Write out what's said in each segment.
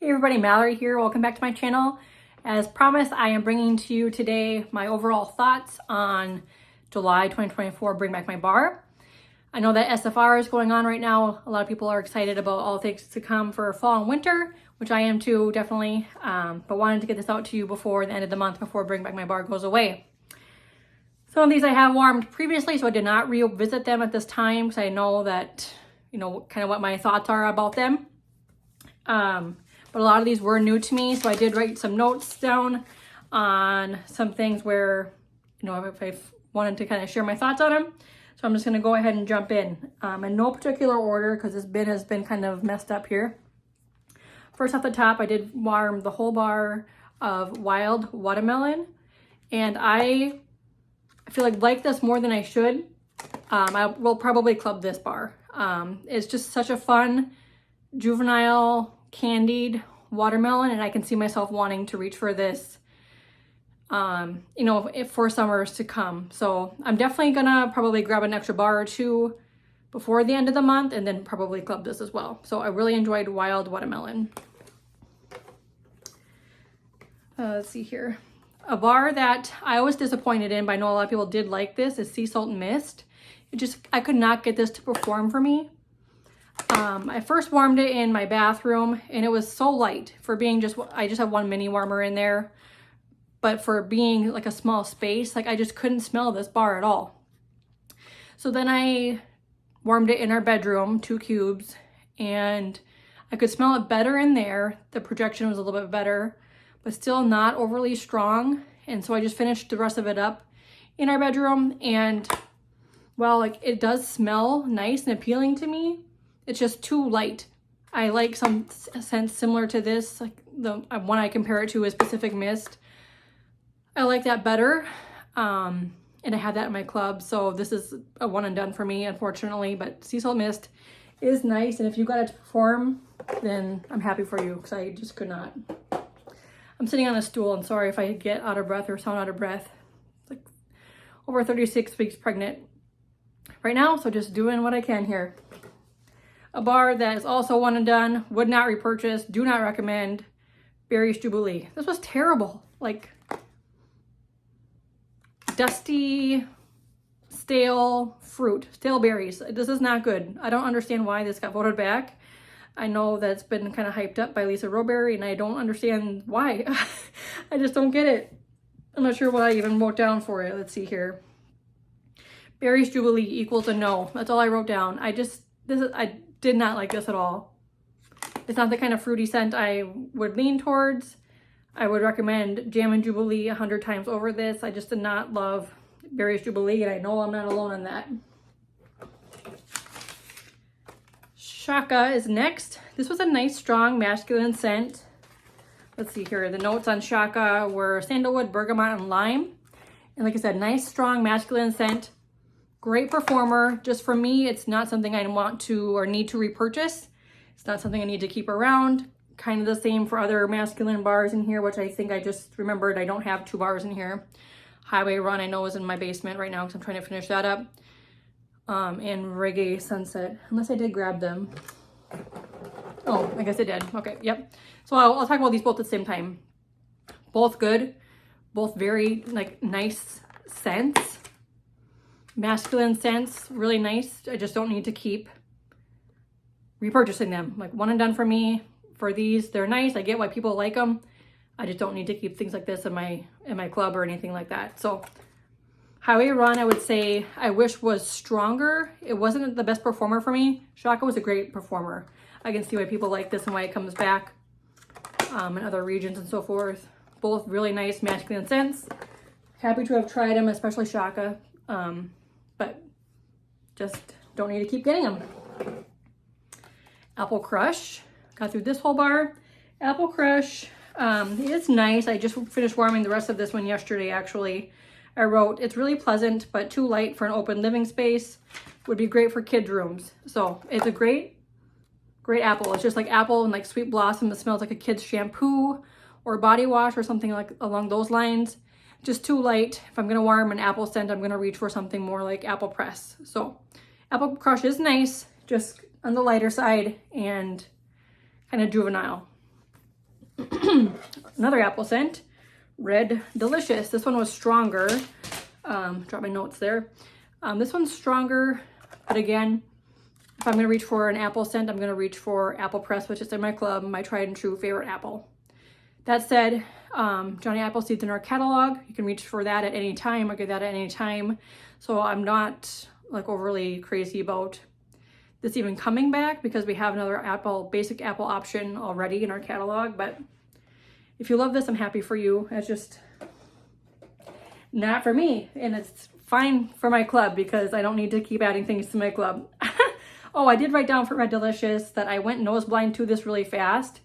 Hey everybody, Mallory here. Welcome back to my channel. As promised, I am bringing to you today my overall thoughts on July 2024 Bring Back My Bar. I know that SFR is going on right now. A lot of people are excited about all things to come for fall and winter, which I am too, definitely. But wanted to get this out to you before the end of the month, before Bring Back My Bar goes away. Some of these I have warmed previously, so I did not revisit them at this time because I know that, kind of what my thoughts are about them. But a lot of these were new to me, so I did write some notes down on some things where, if I wanted to kind of share my thoughts on them. So I'm just going to go ahead and jump in no particular order because this bin has been kind of messed up here. First off the top, I did warm the whole bar of Wild Watermelon, and I feel like this more than I should. I will probably club this bar. It's just such a fun, juvenile, candied watermelon, and I can see myself wanting to reach for this for summers to come. So I'm definitely gonna probably grab an extra bar or two before the end of the month and then probably club this as well. So I really enjoyed Wild Watermelon. Let's see here. A bar that I was disappointed in, but I know a lot of people did like this, is Sea Salt and Mist. I could not get this to perform for me. I first warmed it in my bathroom and it was so light for being I just have one mini warmer in there, but for being like a small space, I just couldn't smell this bar at all. So then I warmed it in our bedroom, 2 cubes, and I could smell it better in there. The projection was a little bit better, but still not overly strong. And so I just finished the rest of it up in our bedroom, and well, it does smell nice and appealing to me. It's just too light. I like some scents similar to this, like the one I compare it to is Pacific Mist. I like that better, and I have that in my club, so this is a one and done for me, unfortunately. But Sea Salt Mist is nice, and if you got it to perform, then I'm happy for you, because I just could not. I'm sitting on a stool, and sorry if I get out of breath or sound out of breath. It's like over 36 weeks pregnant right now, so just doing what I can here. A bar that is also one and done, would not repurchase, do not recommend, Berries Jubilee. This was terrible. Dusty, stale fruit, stale berries. This is not good. I don't understand why this got voted back. I know that it's been kind of hyped up by Lisa Roberry, and I don't understand why. I just don't get it. I'm not sure what I even wrote down for it. Let's see here. Berries Jubilee equals a no. That's all I wrote down. I did not like this at all. It's not the kind of fruity scent I would lean towards. I would recommend Jam and Jubilee 100 times over this. I just did not love Berries Jubilee, and I know I'm not alone in that. Shaka is next. This was a nice, strong, masculine scent. Let's see here. The notes on Shaka were sandalwood, bergamot, and lime. And like I said, nice, strong, masculine scent. Great performer. Just for me, it's not something I want to or need to repurchase. It's not something I need to keep around. Kind of the same for other masculine bars in here, which I think I just remembered I don't have 2 bars in here. Highway Run, I know, is in my basement right now because I'm trying to finish that up. And Reggae Sunset, unless I did grab them. Oh, I guess I did. Okay, yep. So I'll talk about these both at the same time. Both good. Both very nice scents. Masculine scents, really nice. I just don't need to keep repurchasing them. One and done for me. For these, they're nice. I get why people like them. I just don't need to keep things like this in my club or anything like that. So Highway Run, I would say I wish was stronger. It wasn't the best performer for me. Shaka was a great performer. I can see why people like this and why it comes back in other regions and so forth. Both really nice masculine scents. Happy to have tried them, especially Shaka. But just don't need to keep getting them. Apple Crush, got through this whole bar. Apple Crush is nice. I just finished warming the rest of this one yesterday, actually. I wrote, it's really pleasant, but too light for an open living space. Would be great for kids' rooms. So it's a great apple. It's just like apple and sweet blossom. It smells like a kid's shampoo or body wash or something along those lines. Just too light. If I'm gonna warm an apple scent, I'm gonna reach for something more like Apple Press. So Apple Crush is nice, just on the lighter side and kind of juvenile. Another apple scent, Red Delicious. This one was stronger. Drop my notes there. This one's stronger, but again, if I'm gonna reach for an apple scent, I'm gonna reach for Apple Press, which is in my club, my tried and true favorite apple. That said, Johnny Appleseed's in our catalog. You can reach for that at any time or get that at any time. So I'm not like overly crazy about this even coming back because we have another basic apple option already in our catalog. But if you love this, I'm happy for you. It's just not for me, and it's fine for my club because I don't need to keep adding things to my club. Oh, I did write down for Red Delicious that I went nose blind to this really fast.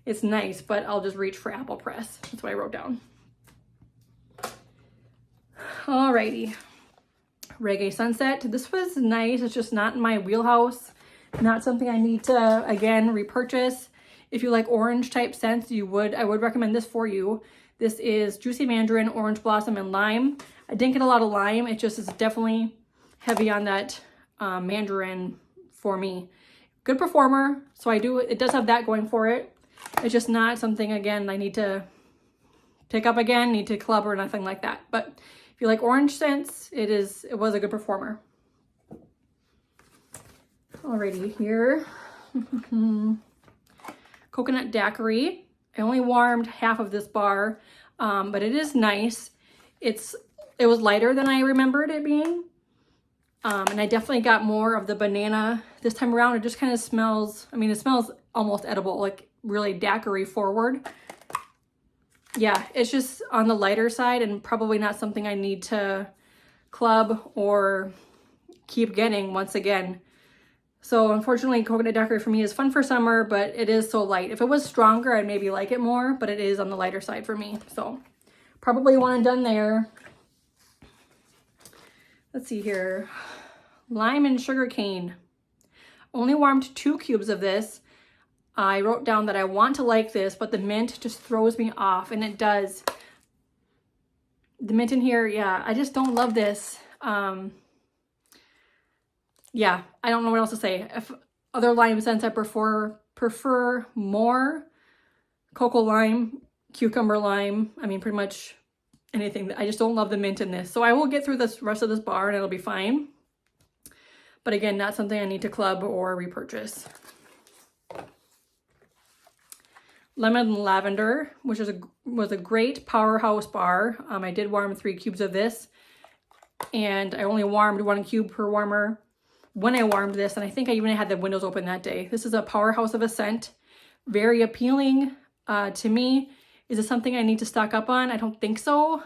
It's nice, but I'll just reach for Apple Press. That's what I wrote down. Alrighty. Reggae Sunset. This was nice. It's just not in my wheelhouse. Not something I need to, again, repurchase. If you like orange type scents, I would recommend this for you. This is Juicy Mandarin, Orange Blossom, and Lime. I didn't get a lot of lime. It just is definitely heavy on that mandarin for me. Good performer, so it does have that going for it. It's just not something, again, I need to pick up again, need to club or nothing like that. But if you like orange scents, it was a good performer. Alrighty, here. Coconut Daiquiri. I only warmed half of this bar, but it is nice. It was lighter than I remembered it being. And I definitely got more of the banana this time around. It just kind of smells, it smells almost edible, like really daiquiri forward. Yeah, it's just on the lighter side and probably not something I need to club or keep getting once again. So unfortunately, Coconut Daiquiri for me is fun for summer, but it is so light. If it was stronger, I'd maybe like it more, but it is on the lighter side for me. So probably one and done there. Let's see here. Lime and sugarcane. Only warmed 2 cubes of this. I wrote down that I want to like this, but the mint just throws me off, and it does. The mint in here, yeah, I just don't love this. Yeah, I don't know what else to say. If other lime scents, I prefer more cocoa lime, cucumber lime. Pretty much anything. I just don't love the mint in this. So I will get through this rest of this bar and it'll be fine. But again, not something I need to club or repurchase. Lemon and Lavender, which was a great powerhouse bar. I did warm 3 cubes of this, and I only warmed 1 cube per warmer when I warmed this, and I think I even had the windows open that day. This is a powerhouse of a scent. Very appealing to me. Is it something I need to stock up on? I don't think so.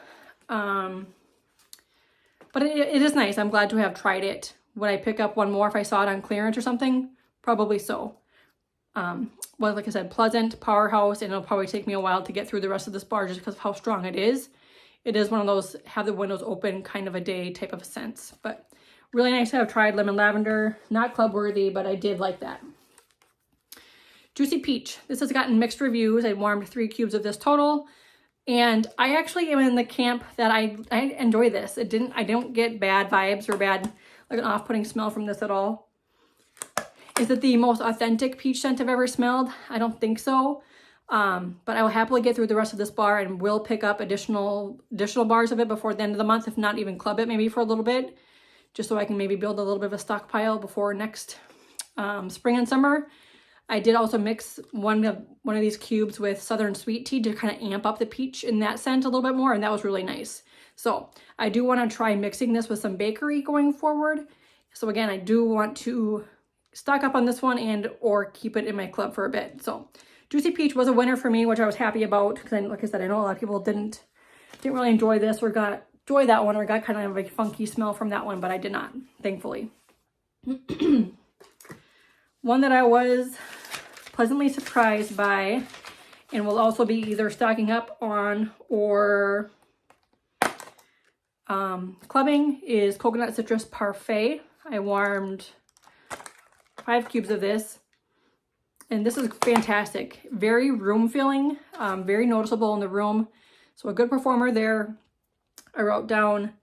But it is nice. I'm glad to have tried it. Would I pick up one more if I saw it on clearance or something? Probably so. Well, like I said, pleasant, powerhouse, and it'll probably take me a while to get through the rest of this bar just because of how strong it is. It is one of those have the windows open kind of a day type of scents. But really nice to have tried Lemon Lavender. Not club worthy, but I did like that. Juicy Peach. This has gotten mixed reviews. I warmed 3 cubes of this total. And I actually am in the camp that I enjoy this. I don't get bad vibes or bad, like an off-putting smell from this at all. Is it the most authentic peach scent I've ever smelled? I don't think so. But I will happily get through the rest of this bar and will pick up additional bars of it before the end of the month, if not even club it maybe for a little bit, just so I can maybe build a little bit of a stockpile before next spring and summer. I did also mix one of these cubes with Southern Sweet Tea to kind of amp up the peach in that scent a little bit more, and that was really nice. So I do want to try mixing this with some bakery going forward. So again, I do want to stock up on this one and or keep it in my club for a bit. So Juicy Peach was a winner for me, which I was happy about because, like I said, I know a lot of people didn't really enjoy this or enjoy that one, or got kind of a funky smell from that one, but I did not, thankfully. One that I was pleasantly surprised by and will also be either stocking up on or clubbing is Coconut Citrus Parfait. I warmed 5 cubes of this, and this is fantastic. Very room filling, very noticeable in the room. So a good performer there. I wrote down,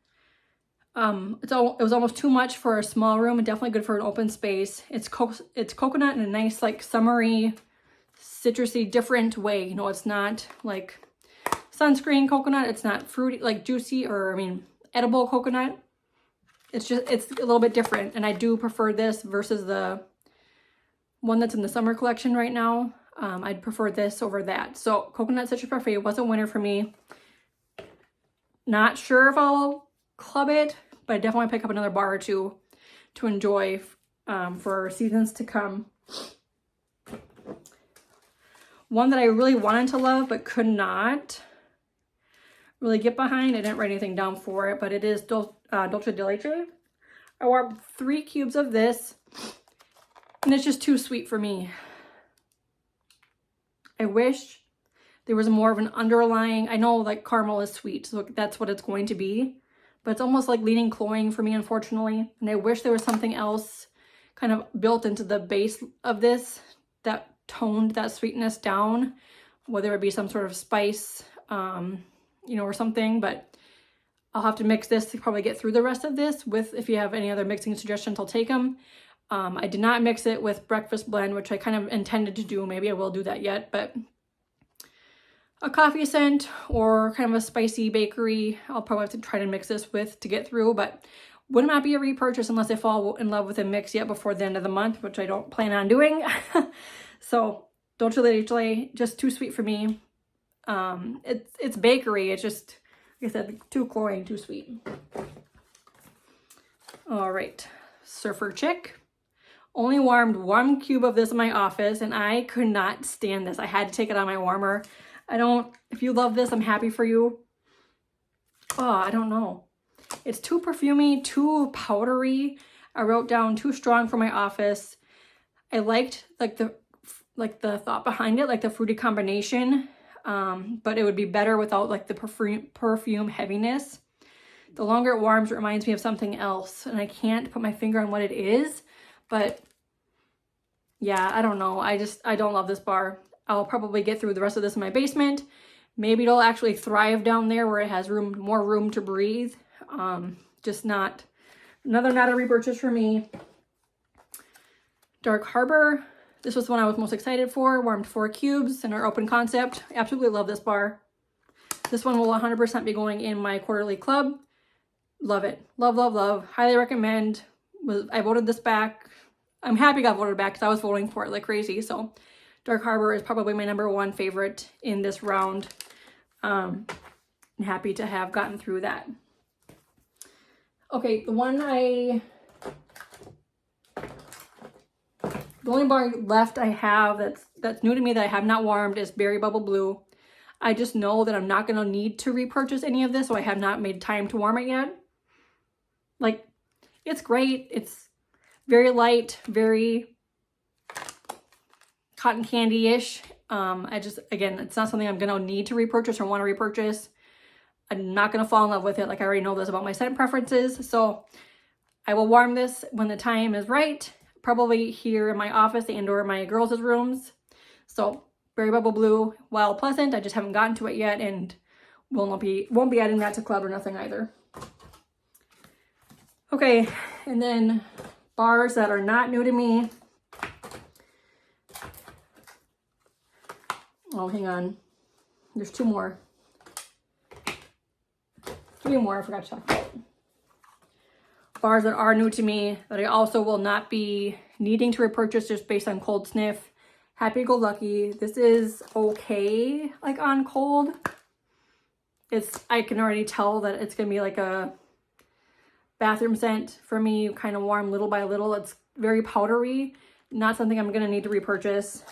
it was almost too much for a small room and definitely good for an open space. It's coconut and a nice like summery citrusy, different way. You know, it's not like sunscreen coconut. It's not fruity, like juicy, or I mean, edible coconut. It's a little bit different. And I do prefer this versus the one that's in the summer collection right now. I'd prefer this over that. So Coconut Citrus Parfait was a winner for me. Not sure if I'll club it, but I definitely pick up another bar or two to enjoy for seasons to come. One that I really wanted to love but could not really get behind. I didn't write anything down for it, but it is Dolce de Leche. I warmed 3 cubes of this, and it's just too sweet for me. I wish there was more of an underlying, I know like caramel is sweet, so that's what it's going to be, but it's almost like leaning cloying for me, unfortunately. And I wish there was something else kind of built into the base of this that toned that sweetness down, whether it be some sort of spice, you know, or something. But I'll have to mix this to probably get through the rest of this. With, if you have any other mixing suggestions, I'll take them. I did not mix it with Breakfast Blend, which I kind of intended to do. Maybe I will do that yet, but a coffee scent or kind of a spicy bakery, I'll probably have to try to mix this with to get through, but would not be a repurchase unless I fall in love with a mix yet before the end of the month, which I don't plan on doing. So Dolce de Leche, just too sweet for me. It's bakery. It's just, like I said, too cloying, too sweet. All right, Surfer Chick. Only warmed 1 cube of this in my office, and I could not stand this. I had to take it on my warmer. If you love this, I'm happy for you. Oh, I don't know. It's too perfumey, too powdery. I wrote down too strong for my office. I liked like the thought behind it, like the fruity combination, but it would be better without like the perfume heaviness. The longer it warms, it reminds me of something else, and I can't put my finger on what it is, but yeah, I don't know. I don't love this bar. I'll probably get through the rest of this in my basement. Maybe it'll actually thrive down there where it has more room to breathe. Just not a repurchase for me. Dark Harbor. This was the one I was most excited for. Warmed 4 cubes in our open concept. I absolutely love this bar. This one will 100% be going in my quarterly club. Love it. Love, love, love. Highly recommend. I voted this back. I'm happy I got voted back because I was voting for it like crazy. So Dark Harbor is probably my #1 favorite in this round. I'm happy to have gotten through that. Okay, the only bar left I have that's new to me that I have not warmed is Berry Bubble Blue. I just know that I'm not going to need to repurchase any of this, so I have not made time to warm it yet. Like, it's great. It's very light, very cotton candy-ish. Again, it's not something I'm going to need to repurchase or want to repurchase. I'm not going to fall in love with it. Like, I already know this about my scent preferences. So I will warm this when the time is right, probably here in my office and or my girls' rooms. So Berry Bubble Blue, while pleasant, I just haven't gotten to it yet, and won't be adding that to club or nothing either. Okay, and then bars that are not new to me. Oh, hang on. There's 2 more. 3 more I forgot to talk about. Bars that are new to me that I also will not be needing to repurchase just based on cold sniff. Happy Go Lucky. This is okay, like on cold. I can already tell that it's gonna be like a bathroom scent for me, kind of warm little by little. It's very powdery. Not something I'm gonna need to repurchase.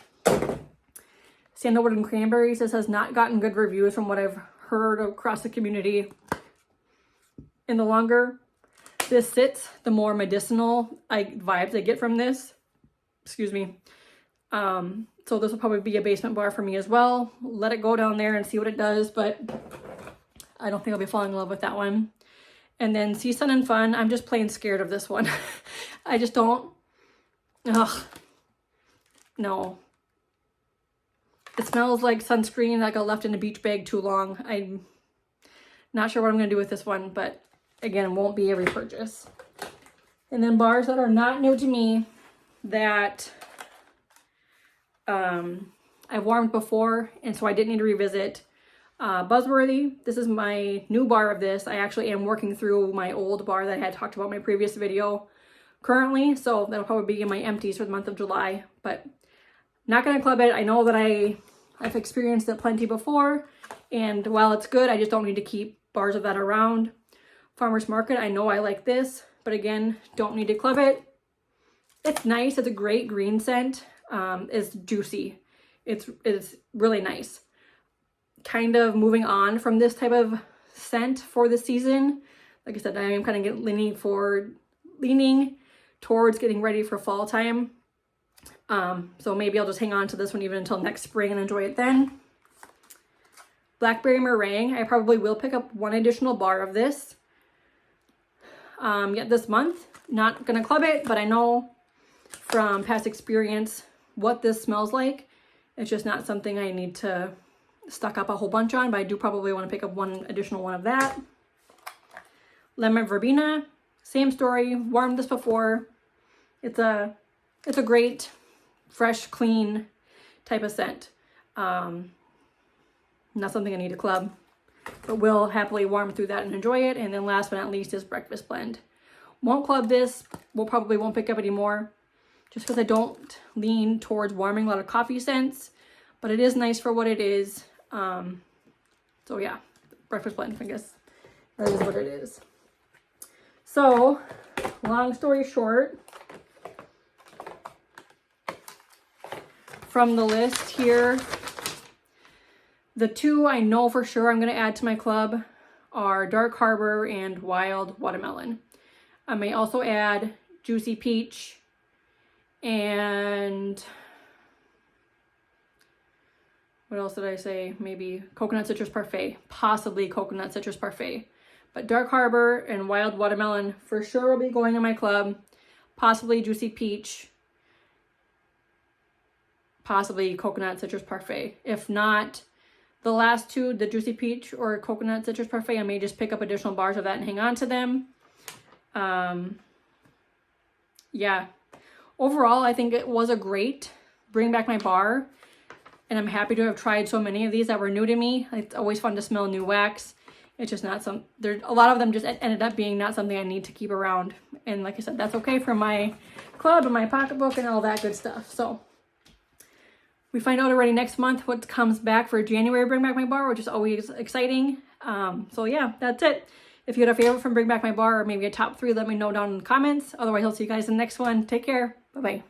Sandalwood Cranberries. This has not gotten good reviews from what I've heard across the community. And the longer this sits, the more medicinal vibes I get from this. Excuse me. So this will probably be a basement bar for me as well. Let it go down there and see what it does, but I don't think I'll be falling in love with that one. And then Sea Sun and Fun. I'm just plain scared of this one. I just don't. Ugh. No. It smells like sunscreen that got left in a beach bag too long. I'm not sure what I'm going to do with this one, but again, won't be a repurchase. And then bars that are not new to me that I've warmed before, and so I didn't need to revisit. Buzzworthy, this is my new bar of this. I actually am working through my old bar that I had talked about in my previous video currently, so that'll probably be in my empties for the month of July, but not gonna club it. I know that I've experienced it plenty before, and while it's good, I just don't need to keep bars of that around. Farmer's Market, I know I like this, but again, don't need to club it. It's nice. It's a great green scent. It's juicy. It's really nice. Kind of moving on from this type of scent for the season. Like I said, I am kind of leaning towards getting ready for fall time. So maybe I'll just hang on to this one even until next spring and enjoy it then. Blackberry Meringue, I probably will pick up one additional bar of this yet this month. Not gonna club it, but I know from past experience what this smells like. It's just not something I need to stock up a whole bunch on, but I do probably want to pick up one additional one of that. Lemon Verbena, same story, warmed this before. It's a great, fresh, clean type of scent. Not something I need to club, but will happily warm through that and enjoy it. And then last but not least is Breakfast Blend. Won't club this, probably won't pick up anymore, just because I don't lean towards warming a lot of coffee scents, but it is nice for what it is. So yeah, Breakfast Blend, I guess that is what it is. So, long story short, from the list here, the two I know for sure I'm going to add to my club are Dark Harbor and Wild Watermelon. I may also add Juicy Peach and what else did I say? Maybe Coconut Citrus Parfait, possibly Coconut Citrus Parfait. But Dark Harbor and Wild Watermelon for sure will be going in my club, possibly Juicy Peach, possibly Coconut Citrus Parfait. If not, the last two, the Juicy Peach or Coconut Citrus Parfait, I may just pick up additional bars of that and hang on to them. Yeah, overall, I think it was a great bring back my bar, and I'm happy to have tried so many of these that were new to me. It's always fun to smell new wax. It's just not a lot of them just ended up being not something I need to keep around. And like I said, that's okay for my club and my pocketbook and all that good stuff. So we find out already next month what comes back for January Bring Back My Bar, which is always exciting. So yeah, that's it. If you had a favorite from Bring Back My Bar or maybe a top 3, let me know down in the comments. Otherwise, I'll see you guys in the next one. Take care. Bye-bye.